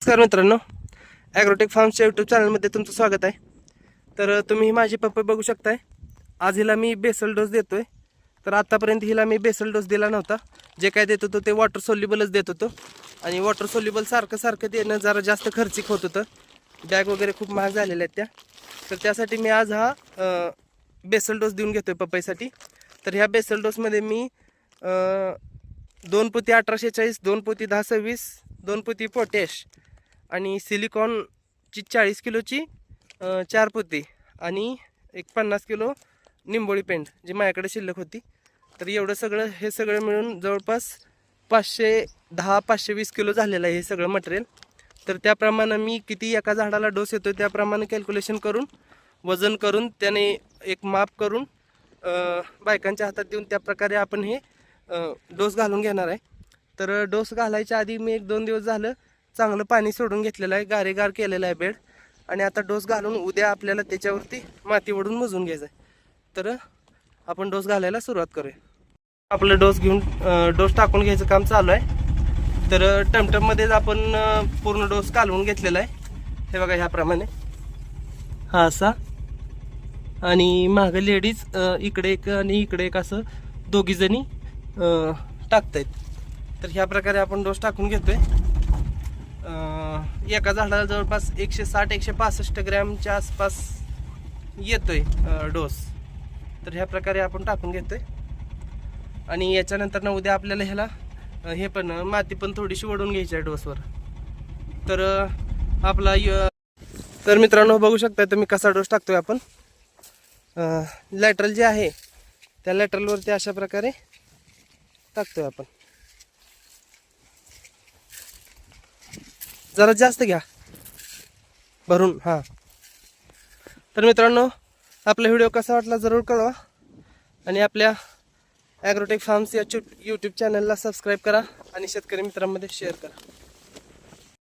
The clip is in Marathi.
नमस्कार मित्रांनो, ॲग्रोटेक फार्मच्या यूट्यूब चॅनलमध्ये तुमचं स्वागत आहे. तर तुम्ही माझी पपई बघू शकताय. आज हिला मी बेसल डोस देतोय. तर आत्तापर्यंत हिला मी बेसल डोस दिला नव्हता. जे काय देत होतो ते वॉटर सोल्युबलच देत होतो आणि वॉटर सोल्युबल सारखं देणं जरा जास्त खर्चिक होत होतं. बॅग वगैरे खूप महाग झालेल्या आहेत त्या. तर त्यासाठी मी आज हा बेसल डोस देऊन घेतोय पपईसाठी. तर ह्या बेसल डोसमध्ये मी 2 पोती 1840, 2 पोती 1026, 2 पोती पोटॅश आणि सिलिकॉनची 40 किलोची 4 पोती आणि एक 50 किलो निंबोळी पेंड जी माझ्याकडे शिल्लक होती. तर एवढं हे सगळं मिळून जवळपास 520 किलो झालेलं आहे हे सगळं मटेरियल. तर त्याप्रमाणे मी किती एका झाडाला डोस येतो त्याप्रमाणे कॅल्क्युलेशन करून वजन करून त्याने एक माप करून बायकांच्या हातात देऊन त्याप्रकारे आपण हे डोस घालून घेणार आहे. तर डोस घालायच्या आधी मी 1-2 दिवस झालं चांगलं पाणी सोडून घेतलेलं आहे, गारेगार केलेलं आहे बेड. आणि आता डोस घालून उद्या आपल्याला त्याच्यावरती माती वडून मोजून घ्यायचं आहे. तर आपण डोस घालायला सुरुवात करूया. आपलं डोस टाकून घ्यायचं काम चालू आहे. तर टमटममध्येच आपण पूर्ण डोस घालवून घेतलेला आहे. हे बघा ह्याप्रमाणे हा असा आणि मागं लेडीज इकडे एक आणि इकडे एक असं दोघीजणी टाकतायत. तर ह्या प्रकारे आपण डोस टाकून घेतोय. एका झाडाला जवळपास 160-165 ग्रॅमच्या आसपास येतोय डोस. तर ह्या प्रकारे आपण टाकून घेतोय आणि याच्यानंतर ना उद्या आपल्याला ह्याला हे पण माती पण थोडीशी वडून घ्यायची आहे डोसवर. तर आपला तर मित्रांनो बघू शकता तुम्ही कसा डोस टाकतोय आपण. लॅटरल जे आहे त्या लॅटरलवरती अशा प्रकारे टाकतोय आपण. जरा जास्त घ्या भरून. हां, तर मित्रांनो आपला व्हिडिओ कसा वाटला जरूर कळवा आणि आपल्या ॲग्रोटेक फार्म्स या यूट्यूब चॅनलला सबस्क्राईब करा आणि शेतकरी मित्रांमध्ये शेअर करा.